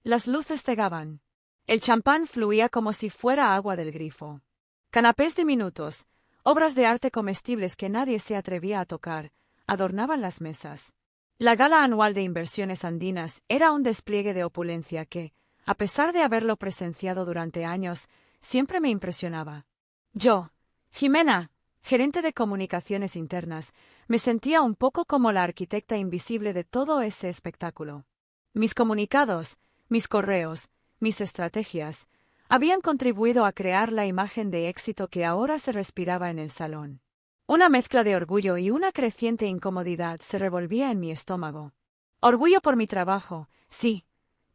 Las luces cegaban. El champán fluía como si fuera agua del grifo. Canapés diminutos, obras de arte comestibles que nadie se atrevía a tocar, adornaban las mesas. La gala anual de Inversiones Andinas era un despliegue de opulencia que, a pesar de haberlo presenciado durante años, siempre me impresionaba. Yo, Jimena, gerente de comunicaciones internas, me sentía un poco como la arquitecta invisible de todo ese espectáculo. Mis comunicados, mis correos, mis estrategias, habían contribuido a crear la imagen de éxito que ahora se respiraba en el salón. Una mezcla de orgullo y una creciente incomodidad se revolvía en mi estómago. Orgullo por mi trabajo, sí,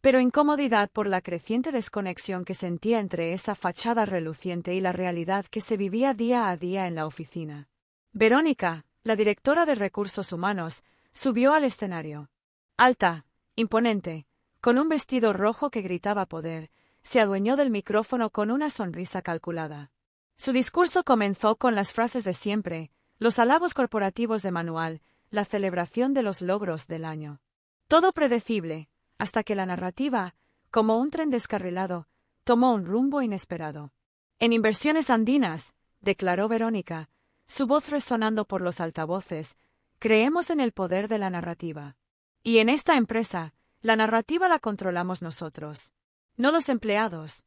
pero incomodidad por la creciente desconexión que sentía entre esa fachada reluciente y la realidad que se vivía día a día en la oficina. Verónica, la directora de Recursos Humanos, subió al escenario. Alta, imponente, con un vestido rojo que gritaba poder, se adueñó del micrófono con una sonrisa calculada. Su discurso comenzó con las frases de siempre, los halagos corporativos de manual, la celebración de los logros del año. Todo predecible, hasta que la narrativa, como un tren descarrilado, tomó un rumbo inesperado. En Inversiones Andinas, declaró Verónica, su voz resonando por los altavoces, creemos en el poder de la narrativa. Y en esta empresa, la narrativa la controlamos nosotros, no los empleados.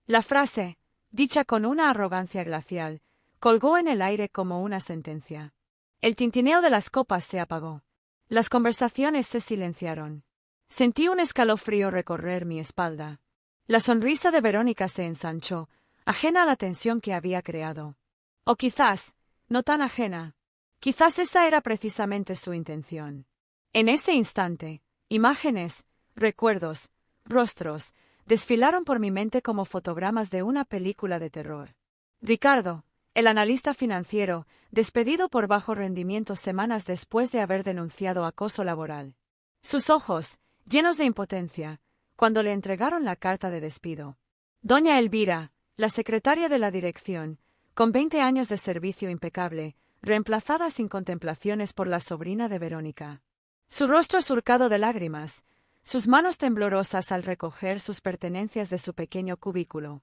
La frase, dicha con una arrogancia glacial, colgó en el aire como una sentencia. El tintineo de las copas se apagó. Las conversaciones se silenciaron. Sentí un escalofrío recorrer mi espalda. La sonrisa de Verónica se ensanchó, ajena a la tensión que había creado. O quizás, no tan ajena. Quizás esa era precisamente su intención. En ese instante, imágenes, recuerdos, rostros, desfilaron por mi mente como fotogramas de una película de terror. Ricardo, el analista financiero, despedido por bajo rendimiento semanas después de haber denunciado acoso laboral. Sus ojos, llenos de impotencia, cuando le entregaron la carta de despido. Doña Elvira, la secretaria de la dirección, con 20 años de servicio impecable, reemplazada sin contemplaciones por la sobrina de Verónica. Su rostro surcado de lágrimas, sus manos temblorosas al recoger sus pertenencias de su pequeño cubículo.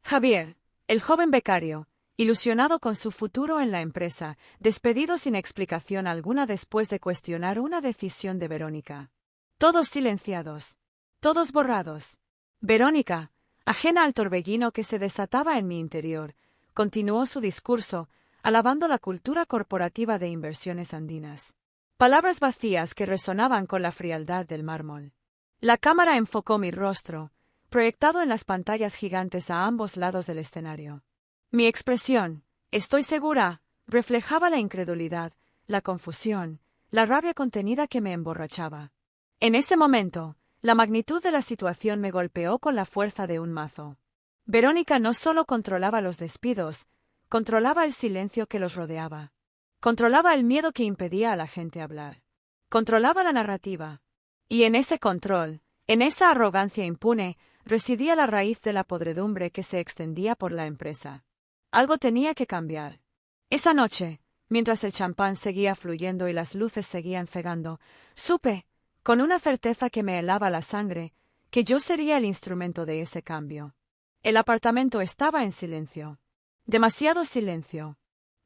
Javier, el joven becario, ilusionado con su futuro en la empresa, despedido sin explicación alguna después de cuestionar una decisión de Verónica. Todos silenciados. Todos borrados. Verónica, ajena al torbellino que se desataba en mi interior, continuó su discurso, alabando la cultura corporativa de Inversiones Andinas. Palabras vacías que resonaban con la frialdad del mármol. La cámara enfocó mi rostro, proyectado en las pantallas gigantes a ambos lados del escenario. Mi expresión, estoy segura, reflejaba la incredulidad, la confusión, la rabia contenida que me emborrachaba. En ese momento, la magnitud de la situación me golpeó con la fuerza de un mazo. Verónica no solo controlaba los despidos, controlaba el silencio que los rodeaba. Controlaba el miedo que impedía a la gente hablar. Controlaba la narrativa. Y en ese control, en esa arrogancia impune, residía la raíz de la podredumbre que se extendía por la empresa. Algo tenía que cambiar. Esa noche, mientras el champán seguía fluyendo y las luces seguían cegando, supe, con una certeza que me helaba la sangre, que yo sería el instrumento de ese cambio. El apartamento estaba en silencio. Demasiado silencio.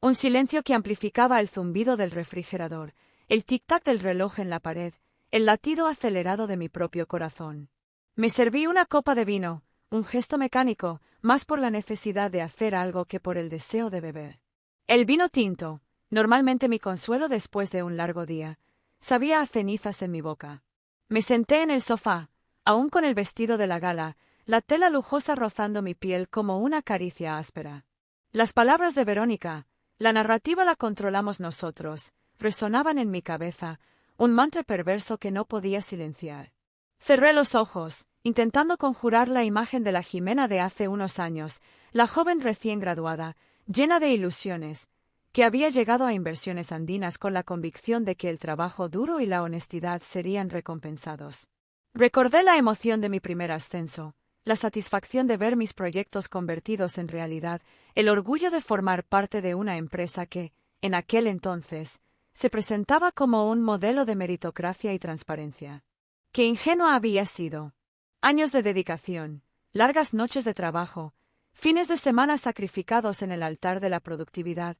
Un silencio que amplificaba el zumbido del refrigerador, el tic-tac del reloj en la pared, el latido acelerado de mi propio corazón. Me serví una copa de vino, un gesto mecánico, más por la necesidad de hacer algo que por el deseo de beber. El vino tinto, normalmente mi consuelo después de un largo día, sabía a cenizas en mi boca. Me senté en el sofá, aún con el vestido de la gala, la tela lujosa rozando mi piel como una caricia áspera. Las palabras de Verónica, la narrativa la controlamos nosotros, resonaban en mi cabeza, un mantra perverso que no podía silenciar. Cerré los ojos, intentando conjurar la imagen de la Jimena de hace unos años, la joven recién graduada, llena de ilusiones, que había llegado a Inversiones Andinas con la convicción de que el trabajo duro y la honestidad serían recompensados. Recordé la emoción de mi primer ascenso, la satisfacción de ver mis proyectos convertidos en realidad, el orgullo de formar parte de una empresa que, en aquel entonces, se presentaba como un modelo de meritocracia y transparencia. ¡Qué ingenua había sido! Años de dedicación, largas noches de trabajo, fines de semana sacrificados en el altar de la productividad.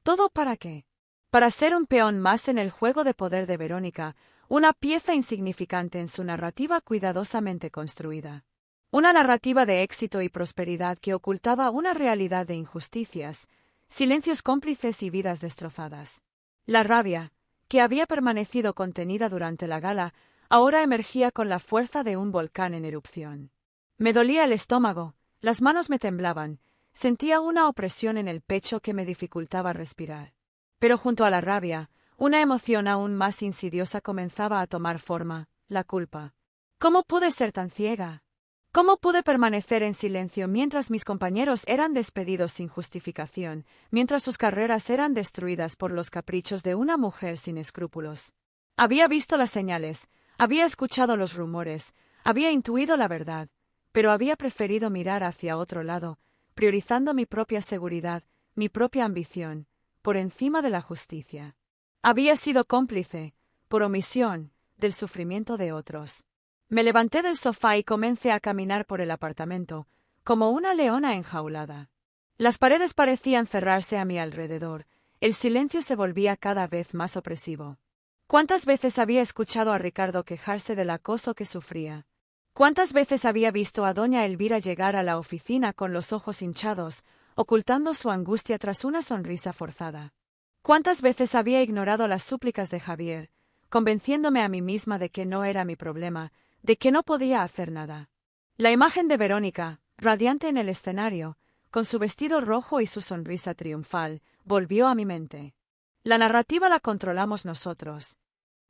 ¿Todo para qué? Para ser un peón más en el juego de poder de Verónica, una pieza insignificante en su narrativa cuidadosamente construida. Una narrativa de éxito y prosperidad que ocultaba una realidad de injusticias, silencios cómplices y vidas destrozadas. La rabia, que había permanecido contenida durante la gala, ahora emergía con la fuerza de un volcán en erupción. Me dolía el estómago, las manos me temblaban, sentía una opresión en el pecho que me dificultaba respirar. Pero junto a la rabia, una emoción aún más insidiosa comenzaba a tomar forma: la culpa. ¿Cómo pude ser tan ciega? ¿Cómo pude permanecer en silencio mientras mis compañeros eran despedidos sin justificación, mientras sus carreras eran destruidas por los caprichos de una mujer sin escrúpulos? Había visto las señales, había escuchado los rumores, había intuido la verdad, pero había preferido mirar hacia otro lado, priorizando mi propia seguridad, mi propia ambición, por encima de la justicia. Había sido cómplice, por omisión, del sufrimiento de otros. Me levanté del sofá y comencé a caminar por el apartamento, como una leona enjaulada. Las paredes parecían cerrarse a mi alrededor, el silencio se volvía cada vez más opresivo. ¿Cuántas veces había escuchado a Ricardo quejarse del acoso que sufría? ¿Cuántas veces había visto a doña Elvira llegar a la oficina con los ojos hinchados, ocultando su angustia tras una sonrisa forzada? ¿Cuántas veces había ignorado las súplicas de Javier, convenciéndome a mí misma de que no era mi problema, de que no podía hacer nada? La imagen de Verónica, radiante en el escenario, con su vestido rojo y su sonrisa triunfal, volvió a mi mente. La narrativa la controlamos nosotros.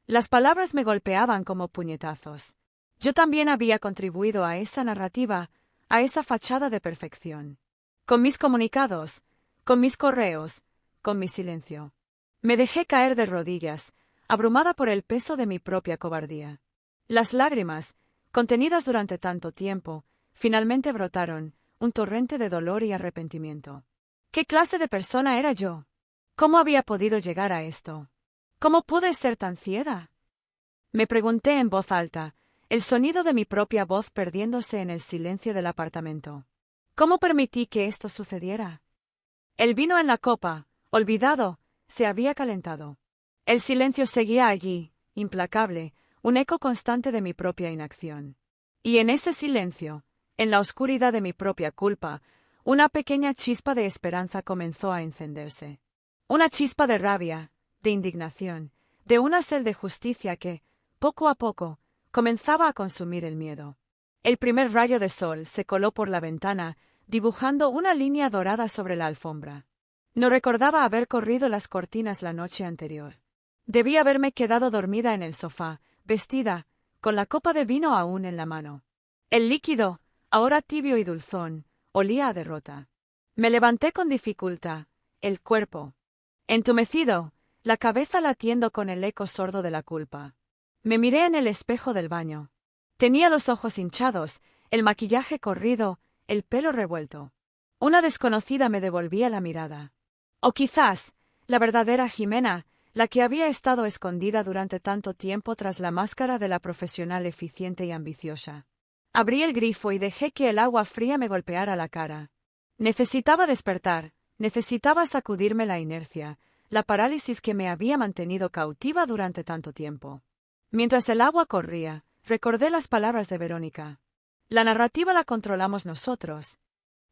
Las palabras me golpeaban como puñetazos. Yo también había contribuido a esa narrativa, a esa fachada de perfección. Con mis comunicados, con mis correos, con mi silencio. Me dejé caer de rodillas, abrumada por el peso de mi propia cobardía. Las lágrimas, contenidas durante tanto tiempo, finalmente brotaron, un torrente de dolor y arrepentimiento. ¿Qué clase de persona era yo? ¿Cómo había podido llegar a esto? ¿Cómo pude ser tan ciega? Me pregunté en voz alta, el sonido de mi propia voz perdiéndose en el silencio del apartamento. ¿Cómo permití que esto sucediera? El vino en la copa, olvidado, se había calentado. El silencio seguía allí, implacable, un eco constante de mi propia inacción. Y en ese silencio, en la oscuridad de mi propia culpa, una pequeña chispa de esperanza comenzó a encenderse. Una chispa de rabia, de indignación, de una sed de justicia que, poco a poco, comenzaba a consumir el miedo. El primer rayo de sol se coló por la ventana, dibujando una línea dorada sobre la alfombra. No recordaba haber corrido las cortinas la noche anterior. Debí haberme quedado dormida en el sofá, vestida, con la copa de vino aún en la mano. El líquido, ahora tibio y dulzón, olía a derrota. Me levanté con dificultad, el cuerpo entumecido, la cabeza latiendo con el eco sordo de la culpa. Me miré en el espejo del baño. Tenía los ojos hinchados, el maquillaje corrido, el pelo revuelto. Una desconocida me devolvía la mirada. O quizás, la verdadera Jimena, la que había estado escondida durante tanto tiempo tras la máscara de la profesional eficiente y ambiciosa. Abrí el grifo y dejé que el agua fría me golpeara la cara. Necesitaba despertar, necesitaba sacudirme la inercia, la parálisis que me había mantenido cautiva durante tanto tiempo. Mientras el agua corría, recordé las palabras de Verónica. La narrativa la controlamos nosotros.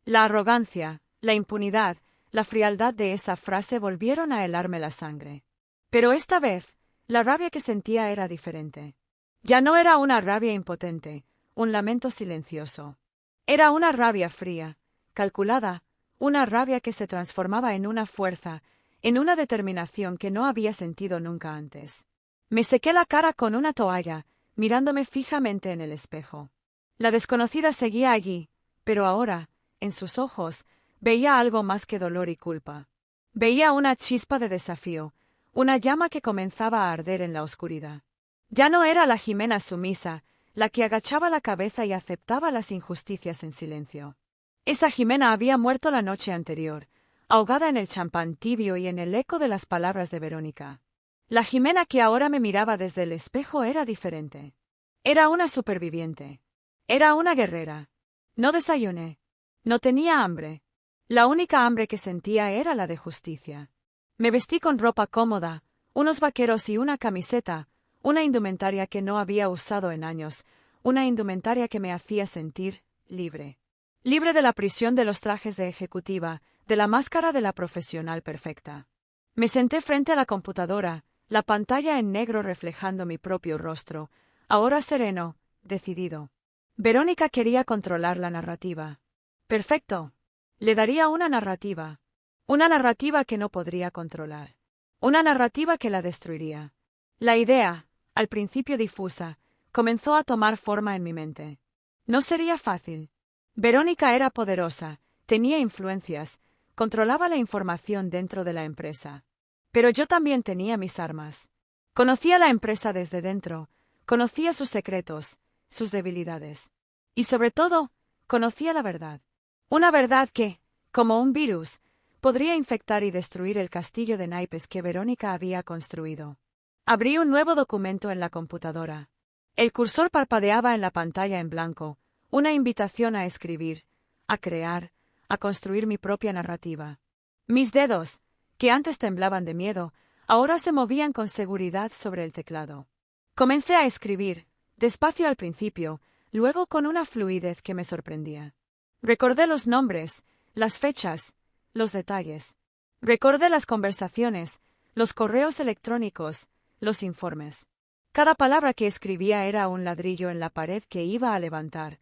La arrogancia, la impunidad, la frialdad de esa frase volvieron a helarme la sangre. Pero esta vez, la rabia que sentía era diferente. Ya no era una rabia impotente, un lamento silencioso. Era una rabia fría, calculada, una rabia que se transformaba en una fuerza, en una determinación que no había sentido nunca antes. Me sequé la cara con una toalla, mirándome fijamente en el espejo. La desconocida seguía allí, pero ahora, en sus ojos, veía algo más que dolor y culpa. Veía una chispa de desafío, una llama que comenzaba a arder en la oscuridad. Ya no era la Jimena sumisa, la que agachaba la cabeza y aceptaba las injusticias en silencio. Esa Jimena había muerto la noche anterior, ahogada en el champán tibio y en el eco de las palabras de Verónica. La Jimena que ahora me miraba desde el espejo era diferente. Era una superviviente. Era una guerrera. No desayuné. No tenía hambre. La única hambre que sentía era la de justicia. Me vestí con ropa cómoda, unos vaqueros y una camiseta, una indumentaria que no había usado en años, una indumentaria que me hacía sentir libre. Libre de la prisión de los trajes de ejecutiva, de la máscara de la profesional perfecta. Me senté frente a la computadora, la pantalla en negro reflejando mi propio rostro, ahora sereno, decidido. Verónica quería controlar la narrativa. Perfecto. Le daría una narrativa. Una narrativa que no podría controlar. Una narrativa que la destruiría. La idea, al principio difusa, comenzó a tomar forma en mi mente. No sería fácil. Verónica era poderosa, tenía influencias, controlaba la información dentro de la empresa. Pero yo también tenía mis armas. Conocía la empresa desde dentro, conocía sus secretos, sus debilidades. Y sobre todo, conocía la verdad. Una verdad que, como un virus, podría infectar y destruir el castillo de naipes que Verónica había construido. Abrí un nuevo documento en la computadora. El cursor parpadeaba en la pantalla en blanco, una invitación a escribir, a crear, a construir mi propia narrativa. Mis dedos, que antes temblaban de miedo, ahora se movían con seguridad sobre el teclado. Comencé a escribir, despacio al principio, luego con una fluidez que me sorprendía. Recordé los nombres, las fechas, los detalles. Recordé las conversaciones, los correos electrónicos, los informes. Cada palabra que escribía era un ladrillo en la pared que iba a levantar,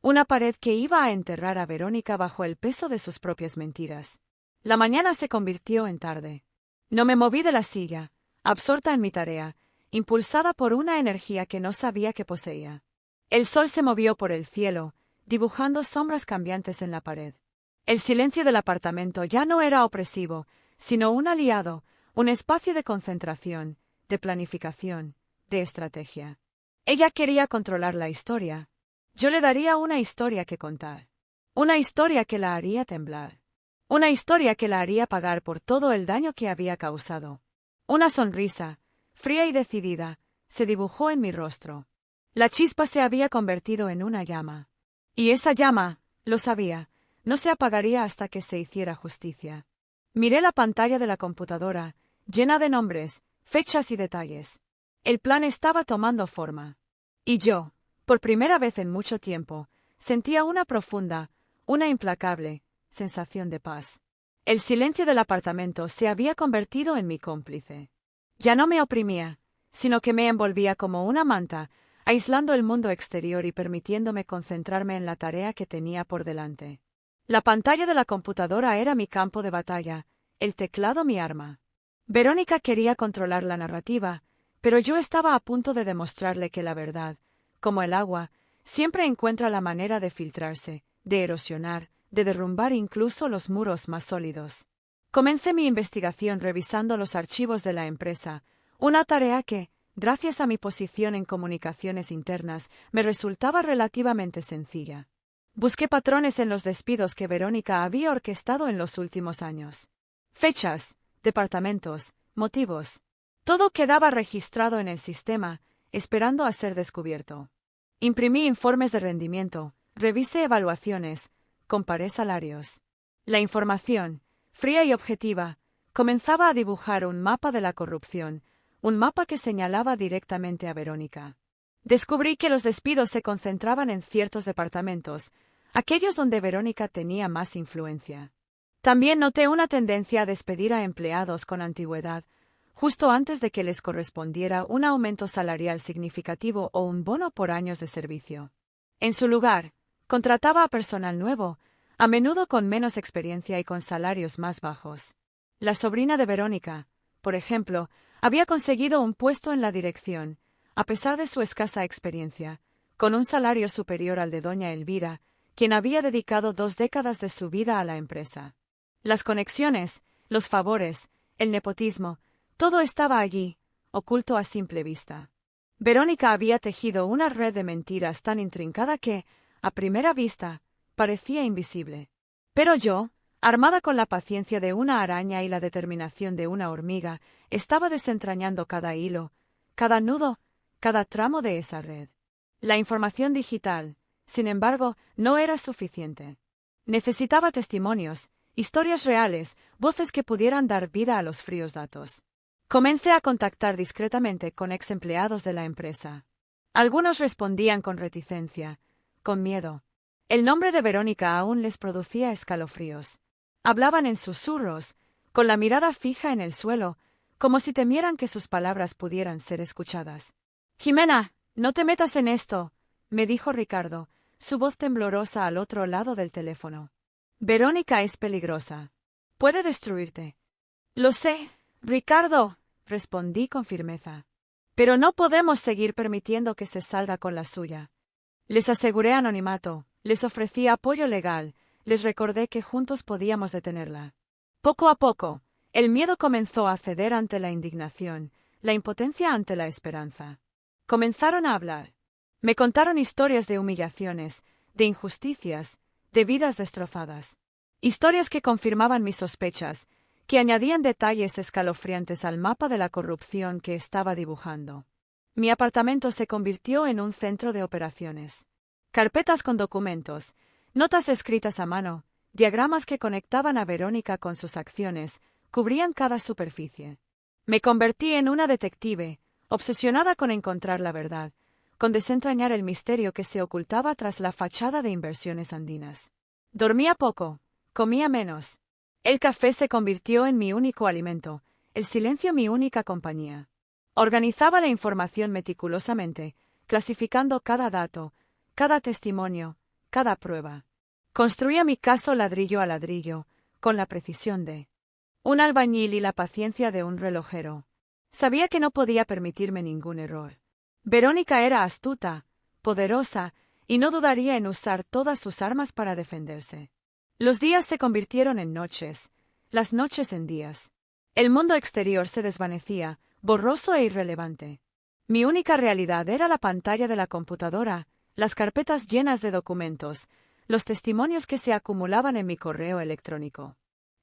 una pared que iba a enterrar a Verónica bajo el peso de sus propias mentiras. La mañana se convirtió en tarde. No me moví de la silla, absorta en mi tarea, impulsada por una energía que no sabía que poseía. El sol se movió por el cielo, dibujando sombras cambiantes en la pared. El silencio del apartamento ya no era opresivo, sino un aliado, un espacio de concentración, de planificación, de estrategia. Ella quería controlar la historia. Yo le daría una historia que contar. Una historia que la haría temblar. Una historia que la haría pagar por todo el daño que había causado. Una sonrisa, fría y decidida, se dibujó en mi rostro. La chispa se había convertido en una llama. Y esa llama, lo sabía, no se apagaría hasta que se hiciera justicia. Miré la pantalla de la computadora, llena de nombres, fechas y detalles. El plan estaba tomando forma. Y yo, por primera vez en mucho tiempo, sentía una profunda, una implacable, sensación de paz. El silencio del apartamento se había convertido en mi cómplice. Ya no me oprimía, sino que me envolvía como una manta, aislando el mundo exterior y permitiéndome concentrarme en la tarea que tenía por delante. La pantalla de la computadora era mi campo de batalla, el teclado mi arma. Verónica quería controlar la narrativa, pero yo estaba a punto de demostrarle que la verdad, como el agua, siempre encuentra la manera de filtrarse, de erosionar, de derrumbar incluso los muros más sólidos. Comencé mi investigación revisando los archivos de la empresa, una tarea que, gracias a mi posición en comunicaciones internas, me resultaba relativamente sencilla. Busqué patrones en los despidos que Verónica había orquestado en los últimos años. Fechas, departamentos, motivos. Todo quedaba registrado en el sistema, esperando a ser descubierto. Imprimí informes de rendimiento, revisé evaluaciones, comparé salarios. La información, fría y objetiva, comenzaba a dibujar un mapa de la corrupción, un mapa que señalaba directamente a Verónica. Descubrí que los despidos se concentraban en ciertos departamentos, aquellos donde Verónica tenía más influencia. También noté una tendencia a despedir a empleados con antigüedad, justo antes de que les correspondiera un aumento salarial significativo o un bono por años de servicio. En su lugar, contrataba a personal nuevo, a menudo con menos experiencia y con salarios más bajos. La sobrina de Verónica, por ejemplo, había conseguido un puesto en la dirección, a pesar de su escasa experiencia, con un salario superior al de doña Elvira, quien había dedicado 2 décadas de su vida a la empresa. Las conexiones, los favores, el nepotismo, todo estaba allí, oculto a simple vista. Verónica había tejido una red de mentiras tan intrincada que, a primera vista, parecía invisible. Pero yo, armada con la paciencia de una araña y la determinación de una hormiga, estaba desentrañando cada hilo, cada nudo, cada tramo de esa red. La información digital, Sin embargo, no era suficiente. Necesitaba testimonios, historias reales, voces que pudieran dar vida a los fríos datos. Comencé a contactar discretamente con ex empleados de la empresa. Algunos respondían con reticencia, con miedo. El nombre de Verónica aún les producía escalofríos. Hablaban en susurros, con la mirada fija en el suelo, como si temieran que sus palabras pudieran ser escuchadas. «Jimena, no te metas en esto», me dijo Ricardo, su voz temblorosa al otro lado del teléfono. «Verónica es peligrosa. Puede destruirte». «Lo sé, Ricardo», respondí con firmeza. «Pero no podemos seguir permitiendo que se salga con la suya». Les aseguré anonimato, les ofrecí apoyo legal, les recordé que juntos podíamos detenerla. Poco a poco, el miedo comenzó a ceder ante la indignación, la impotencia ante la esperanza. Comenzaron a hablar. Me contaron historias de humillaciones, de injusticias, de vidas destrozadas. Historias que confirmaban mis sospechas, que añadían detalles escalofriantes al mapa de la corrupción que estaba dibujando. Mi apartamento se convirtió en un centro de operaciones. Carpetas con documentos, notas escritas a mano, diagramas que conectaban a Verónica con sus acciones, cubrían cada superficie. Me convertí en una detective, obsesionada con encontrar la verdad, con desentrañar el misterio que se ocultaba tras la fachada de Inversiones Andinas. Dormía poco, comía menos. El café se convirtió en mi único alimento, el silencio mi única compañía. Organizaba la información meticulosamente, clasificando cada dato, cada testimonio, cada prueba. Construía mi caso ladrillo a ladrillo, con la precisión de un albañil y la paciencia de un relojero. Sabía que no podía permitirme ningún error. Verónica era astuta, poderosa, y no dudaría en usar todas sus armas para defenderse. Los días se convirtieron en noches, las noches en días. El mundo exterior se desvanecía, borroso e irrelevante. Mi única realidad era la pantalla de la computadora, las carpetas llenas de documentos, los testimonios que se acumulaban en mi correo electrónico.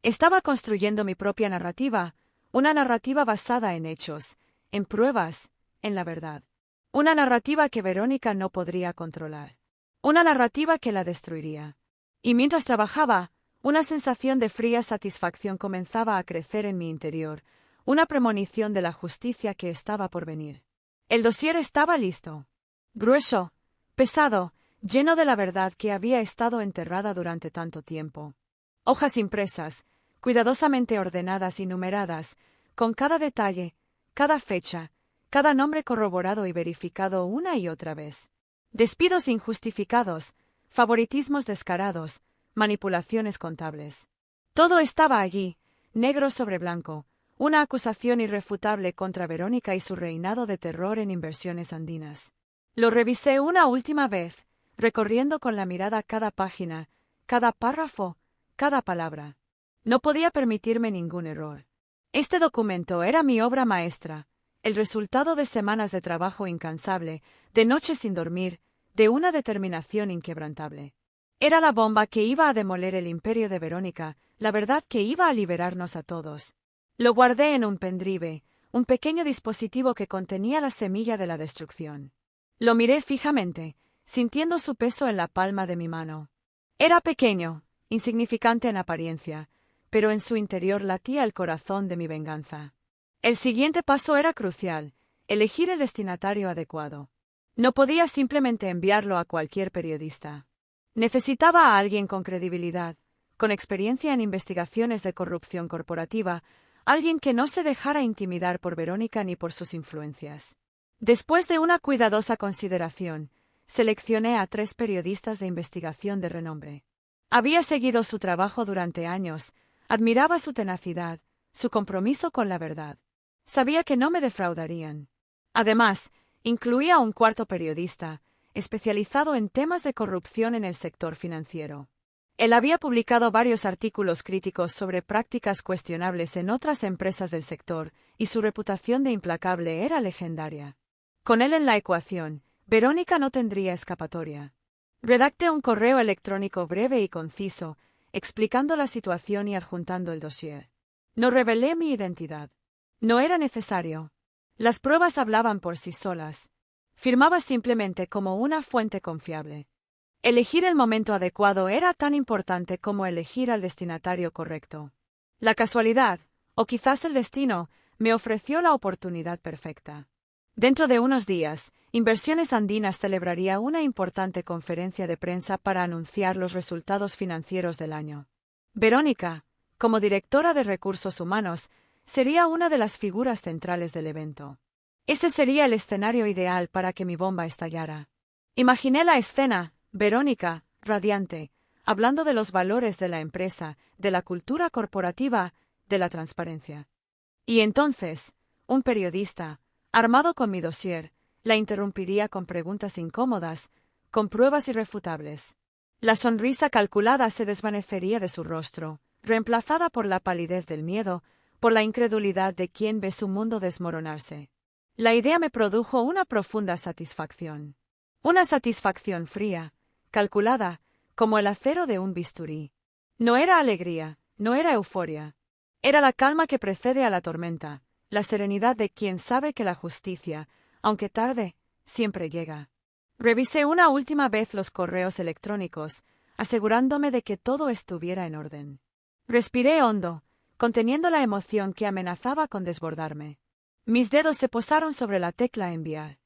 Estaba construyendo mi propia narrativa, una narrativa basada en hechos, en pruebas, en la verdad. Una narrativa que Verónica no podría controlar. Una narrativa que la destruiría. Y mientras trabajaba, una sensación de fría satisfacción comenzaba a crecer en mi interior, una premonición de la justicia que estaba por venir. El dossier estaba listo. Grueso, pesado, lleno de la verdad que había estado enterrada durante tanto tiempo. Hojas impresas, cuidadosamente ordenadas y numeradas, con cada detalle, cada fecha, cada nombre corroborado y verificado una y otra vez. Despidos injustificados, favoritismos descarados, manipulaciones contables. Todo estaba allí, negro sobre blanco, una acusación irrefutable contra Verónica y su reinado de terror en Inversiones Andinas. Lo revisé una última vez, recorriendo con la mirada cada página, cada párrafo, cada palabra. No podía permitirme ningún error. Este documento era mi obra maestra, el resultado de semanas de trabajo incansable, de noches sin dormir, de una determinación inquebrantable. Era la bomba que iba a demoler el imperio de Verónica, la verdad que iba a liberarnos a todos. Lo guardé en un pendrive, un pequeño dispositivo que contenía la semilla de la destrucción. Lo miré fijamente, sintiendo su peso en la palma de mi mano. Era pequeño, insignificante en apariencia, pero en su interior latía el corazón de mi venganza. El siguiente paso era crucial, elegir el destinatario adecuado. No podía simplemente enviarlo a cualquier periodista. Necesitaba a alguien con credibilidad, con experiencia en investigaciones de corrupción corporativa, alguien que no se dejara intimidar por Verónica ni por sus influencias. Después de una cuidadosa consideración, seleccioné a 3 periodistas de investigación de renombre. Había seguido su trabajo durante años, admiraba su tenacidad, su compromiso con la verdad. Sabía que no me defraudarían. Además, incluía a un 4º periodista, especializado en temas de corrupción en el sector financiero. Él había publicado varios artículos críticos sobre prácticas cuestionables en otras empresas del sector, y su reputación de implacable era legendaria. Con él en la ecuación, Verónica no tendría escapatoria. Redacté un correo electrónico breve y conciso, explicando la situación y adjuntando el dossier. No revelé mi identidad. No era necesario. Las pruebas hablaban por sí solas. Firmaba simplemente como una fuente confiable. Elegir el momento adecuado era tan importante como elegir al destinatario correcto. La casualidad, o quizás el destino, me ofreció la oportunidad perfecta. Dentro de unos días, Inversiones Andinas celebraría una importante conferencia de prensa para anunciar los resultados financieros del año. Verónica, como directora de recursos humanos, sería una de las figuras centrales del evento. Ese sería el escenario ideal para que mi bomba estallara. Imaginé la escena, Verónica, radiante, hablando de los valores de la empresa, de la cultura corporativa, de la transparencia. Y entonces, un periodista, armado con mi dossier, la interrumpiría con preguntas incómodas, con pruebas irrefutables. La sonrisa calculada se desvanecería de su rostro, reemplazada por la palidez del miedo, por la incredulidad de quien ve su mundo desmoronarse. La idea me produjo una profunda satisfacción. Una satisfacción fría, calculada, como el acero de un bisturí. No era alegría, no era euforia. Era la calma que precede a la tormenta, la serenidad de quien sabe que la justicia, aunque tarde, siempre llega. Revisé una última vez los correos electrónicos, asegurándome de que todo estuviera en orden. Respiré hondo, conteniendo la emoción que amenazaba con desbordarme. Mis dedos se posaron sobre la tecla enviar.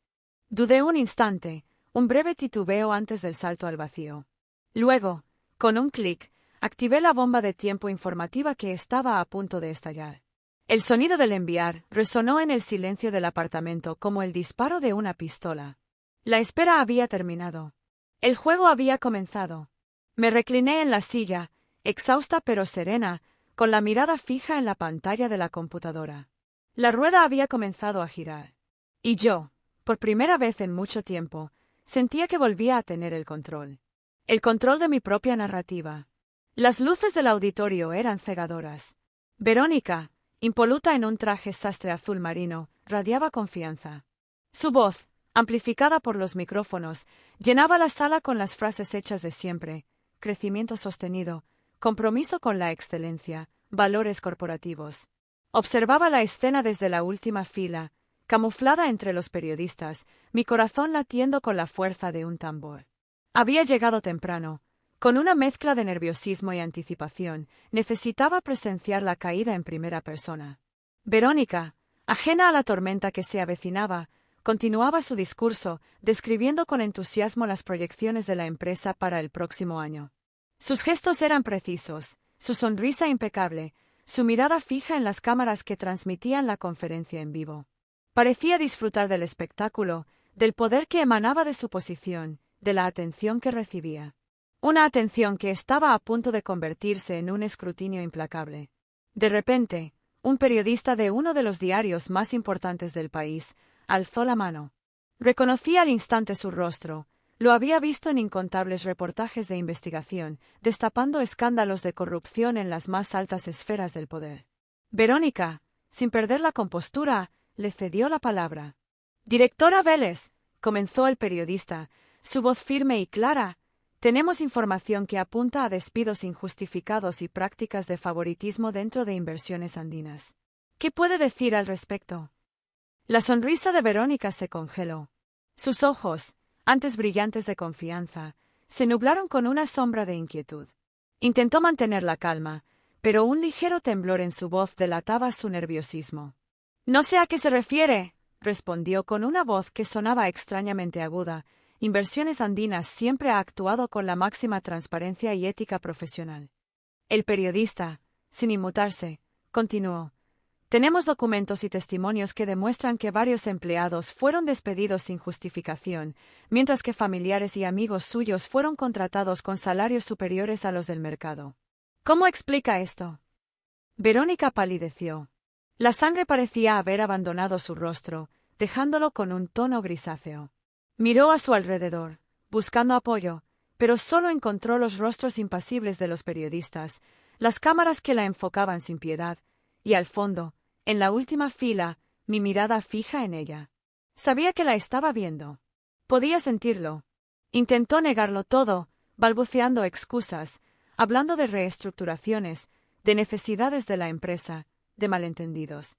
Dudé un instante, un breve titubeo antes del salto al vacío. Luego, con un clic, activé la bomba de tiempo informativa que estaba a punto de estallar. El sonido del enviar resonó en el silencio del apartamento como el disparo de una pistola. La espera había terminado. El juego había comenzado. Me recliné en la silla, exhausta pero serena, con la mirada fija en la pantalla de la computadora. La rueda había comenzado a girar. Y yo, por primera vez en mucho tiempo, sentía que volvía a tener el control. El control de mi propia narrativa. Las luces del auditorio eran cegadoras. Verónica, impoluta en un traje sastre azul marino, radiaba confianza. Su voz, amplificada por los micrófonos, llenaba la sala con las frases hechas de siempre: crecimiento sostenido, compromiso con la excelencia, valores corporativos. Observaba la escena desde la última fila, camuflada entre los periodistas, mi corazón latiendo con la fuerza de un tambor. Había llegado temprano. Con una mezcla de nerviosismo y anticipación, necesitaba presenciar la caída en primera persona. Verónica, ajena a la tormenta que se avecinaba, continuaba su discurso, describiendo con entusiasmo las proyecciones de la empresa para el próximo año. Sus gestos eran precisos, su sonrisa impecable, su mirada fija en las cámaras que transmitían la conferencia en vivo. Parecía disfrutar del espectáculo, del poder que emanaba de su posición, de la atención que recibía. Una atención que estaba a punto de convertirse en un escrutinio implacable. De repente, un periodista de uno de los diarios más importantes del país alzó la mano. Reconocí al instante su rostro. Lo había visto en incontables reportajes de investigación, destapando escándalos de corrupción en las más altas esferas del poder. Verónica, sin perder la compostura, le cedió la palabra. «Directora Vélez», comenzó el periodista, su voz firme y clara, «tenemos información que apunta a despidos injustificados y prácticas de favoritismo dentro de Inversiones Andinas. ¿Qué puede decir al respecto?» La sonrisa de Verónica se congeló. Sus ojos, antes brillantes de confianza, se nublaron con una sombra de inquietud. Intentó mantener la calma, pero un ligero temblor en su voz delataba su nerviosismo. «No sé a qué se refiere», respondió con una voz que sonaba extrañamente aguda. Inversiones Andinas siempre ha actuado con la máxima transparencia y ética profesional. El periodista, sin inmutarse, continuó. «Tenemos documentos y testimonios que demuestran que varios empleados fueron despedidos sin justificación, mientras que familiares y amigos suyos fueron contratados con salarios superiores a los del mercado. ¿Cómo explica esto?» Verónica palideció. La sangre parecía haber abandonado su rostro, dejándolo con un tono grisáceo. Miró a su alrededor, buscando apoyo, pero solo encontró los rostros impasibles de los periodistas, las cámaras que la enfocaban sin piedad, y al fondo, en la última fila, mi mirada fija en ella. Sabía que la estaba viendo. Podía sentirlo. Intentó negarlo todo, balbuceando excusas, hablando de reestructuraciones, de necesidades de la empresa, de malentendidos.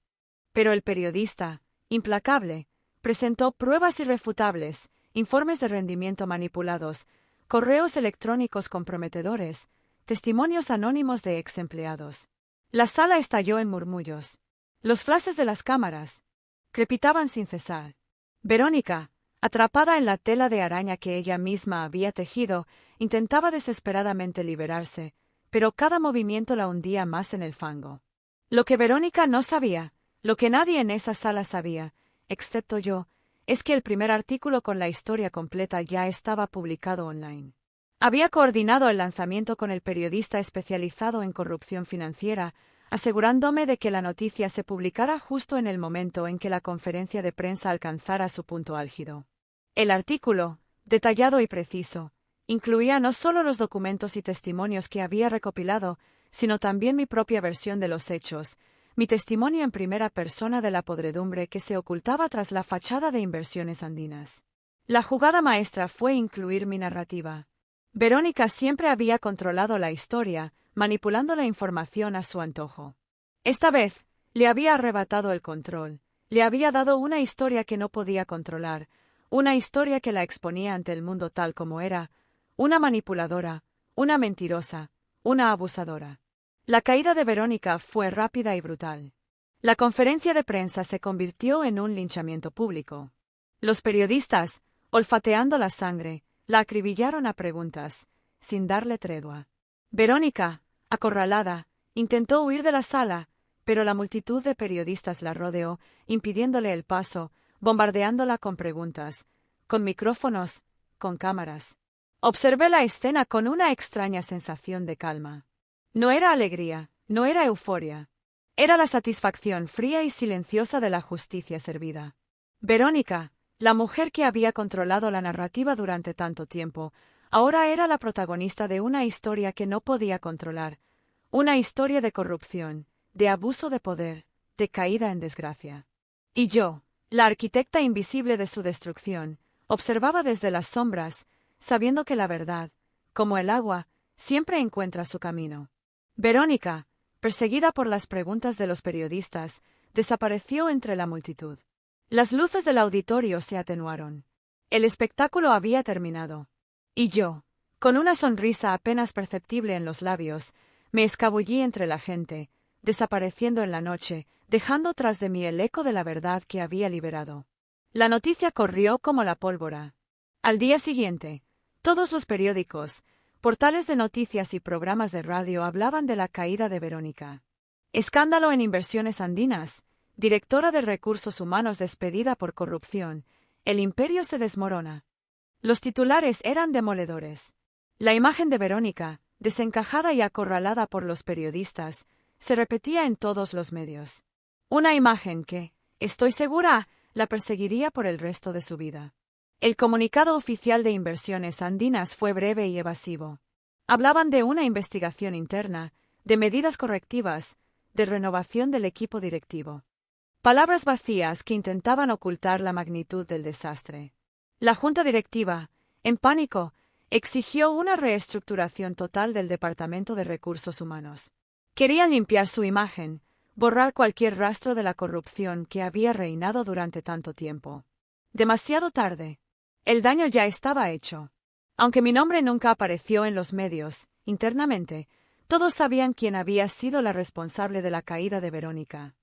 Pero el periodista, implacable, presentó pruebas irrefutables, informes de rendimiento manipulados, correos electrónicos comprometedores, testimonios anónimos de ex empleados. La sala estalló en murmullos. Los flashes de las cámaras crepitaban sin cesar. Verónica, atrapada en la tela de araña que ella misma había tejido, intentaba desesperadamente liberarse, pero cada movimiento la hundía más en el fango. Lo que Verónica no sabía, lo que nadie en esa sala sabía, excepto yo, es que el primer artículo con la historia completa ya estaba publicado online. Había coordinado el lanzamiento con el periodista especializado en corrupción financiera, asegurándome de que la noticia se publicara justo en el momento en que la conferencia de prensa alcanzara su punto álgido. El artículo, detallado y preciso, incluía no solo los documentos y testimonios que había recopilado, sino también mi propia versión de los hechos, mi testimonio en primera persona de la podredumbre que se ocultaba tras la fachada de Inversiones Andinas. La jugada maestra fue incluir mi narrativa. Verónica siempre había controlado la historia, manipulando la información a su antojo. Esta vez, le había arrebatado el control, le había dado una historia que no podía controlar, una historia que la exponía ante el mundo tal como era, una manipuladora, una mentirosa, una abusadora. La caída de Verónica fue rápida y brutal. La conferencia de prensa se convirtió en un linchamiento público. Los periodistas, olfateando la sangre, la acribillaron a preguntas, sin darle tregua. Verónica, acorralada, intentó huir de la sala, pero la multitud de periodistas la rodeó, impidiéndole el paso, bombardeándola con preguntas, con micrófonos, con cámaras. Observé la escena con una extraña sensación de calma. No era alegría, no era euforia. Era la satisfacción fría y silenciosa de la justicia servida. Verónica, la mujer que había controlado la narrativa durante tanto tiempo, ahora era la protagonista de una historia que no podía controlar, una historia de corrupción, de abuso de poder, de caída en desgracia. Y yo, la arquitecta invisible de su destrucción, observaba desde las sombras, sabiendo que la verdad, como el agua, siempre encuentra su camino. Verónica, perseguida por las preguntas de los periodistas, desapareció entre la multitud. Las luces del auditorio se atenuaron. El espectáculo había terminado. Y yo, con una sonrisa apenas perceptible en los labios, me escabullí entre la gente, desapareciendo en la noche, dejando tras de mí el eco de la verdad que había liberado. La noticia corrió como la pólvora. Al día siguiente, todos los periódicos, portales de noticias y programas de radio hablaban de la caída de Verónica. Escándalo en Inversiones Andinas, directora de Recursos Humanos despedida por corrupción, el imperio se desmorona. Los titulares eran demoledores. La imagen de Verónica, desencajada y acorralada por los periodistas, se repetía en todos los medios. Una imagen que, estoy segura, la perseguiría por el resto de su vida. El comunicado oficial de Inversiones Andinas fue breve y evasivo. Hablaban de una investigación interna, de medidas correctivas, de renovación del equipo directivo. Palabras vacías que intentaban ocultar la magnitud del desastre. La junta directiva, en pánico, exigió una reestructuración total del Departamento de Recursos Humanos. Querían limpiar su imagen, borrar cualquier rastro de la corrupción que había reinado durante tanto tiempo. Demasiado tarde. El daño ya estaba hecho. Aunque mi nombre nunca apareció en los medios, internamente, todos sabían quién había sido la responsable de la caída de Verónica.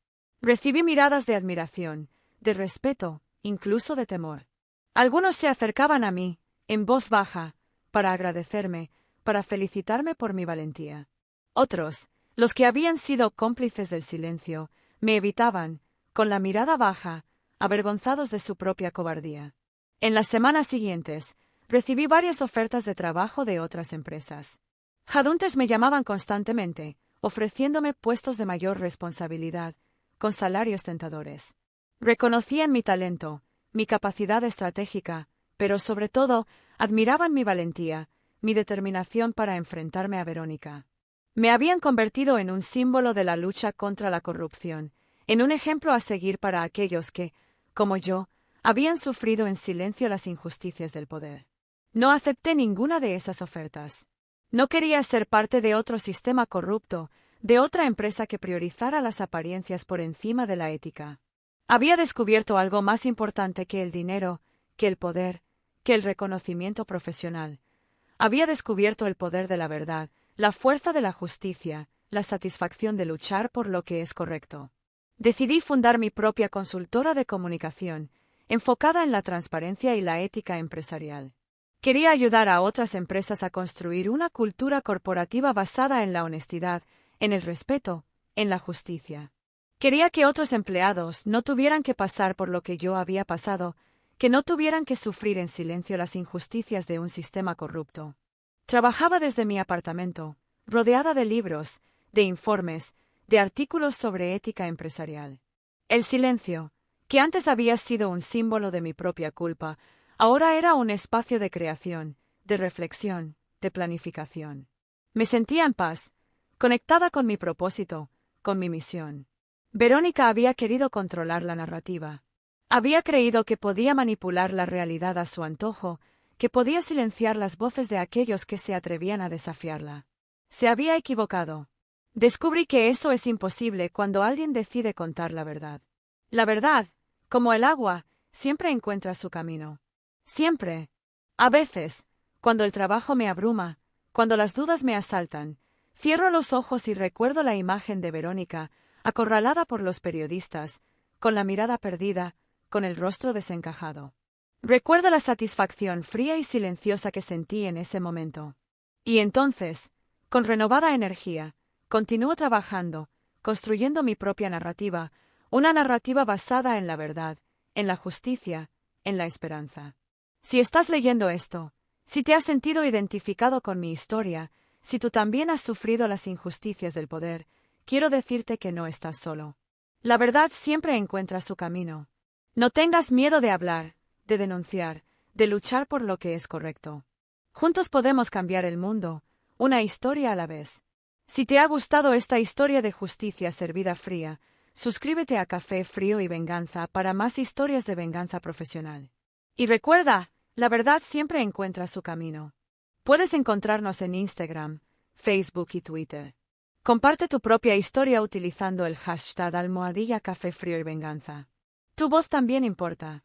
Recibí miradas de admiración, de respeto, incluso de temor. Algunos se acercaban a mí, en voz baja, para agradecerme, para felicitarme por mi valentía. Otros, los que habían sido cómplices del silencio, me evitaban, con la mirada baja, avergonzados de su propia cobardía. En las semanas siguientes, recibí varias ofertas de trabajo de otras empresas. Headhunters me llamaban constantemente, ofreciéndome puestos de mayor responsabilidad, con salarios tentadores. Reconocían mi talento, mi capacidad estratégica, pero sobre todo, admiraban mi valentía, mi determinación para enfrentarme a Verónica. Me habían convertido en un símbolo de la lucha contra la corrupción, en un ejemplo a seguir para aquellos que, como yo, habían sufrido en silencio las injusticias del poder. No acepté ninguna de esas ofertas. No quería ser parte de otro sistema corrupto, de otra empresa que priorizara las apariencias por encima de la ética. Había descubierto algo más importante que el dinero, que el poder, que el reconocimiento profesional. Había descubierto el poder de la verdad, la fuerza de la justicia, la satisfacción de luchar por lo que es correcto. Decidí fundar mi propia consultora de comunicación, enfocada en la transparencia y la ética empresarial. Quería ayudar a otras empresas a construir una cultura corporativa basada en la honestidad, en el respeto, en la justicia. Quería que otros empleados no tuvieran que pasar por lo que yo había pasado, que no tuvieran que sufrir en silencio las injusticias de un sistema corrupto. Trabajaba desde mi apartamento, rodeada de libros, de informes, de artículos sobre ética empresarial. El silencio, que antes había sido un símbolo de mi propia culpa, ahora era un espacio de creación, de reflexión, de planificación. Me sentía en paz, conectada con mi propósito, con mi misión. Verónica había querido controlar la narrativa. Había creído que podía manipular la realidad a su antojo, que podía silenciar las voces de aquellos que se atrevían a desafiarla. Se había equivocado. Descubrí que eso es imposible cuando alguien decide contar la verdad. La verdad, como el agua, siempre encuentra su camino. Siempre. A veces, cuando el trabajo me abruma, cuando las dudas me asaltan, cierro los ojos y recuerdo la imagen de Verónica, acorralada por los periodistas, con la mirada perdida, con el rostro desencajado. Recuerdo la satisfacción fría y silenciosa que sentí en ese momento. Y entonces, con renovada energía, continúo trabajando, construyendo mi propia narrativa, una narrativa basada en la verdad, en la justicia, en la esperanza. Si estás leyendo esto, si te has sentido identificado con mi historia, si tú también has sufrido las injusticias del poder, quiero decirte que no estás solo. La verdad siempre encuentra su camino. No tengas miedo de hablar, de denunciar, de luchar por lo que es correcto. Juntos podemos cambiar el mundo, una historia a la vez. Si te ha gustado esta historia de justicia servida fría, suscríbete a Café Frío y Venganza para más historias de venganza profesional. Y recuerda, la verdad siempre encuentra su camino. Puedes encontrarnos en Instagram, Facebook y Twitter. Comparte tu propia historia utilizando el hashtag #Café Frío y Venganza. Tu voz también importa.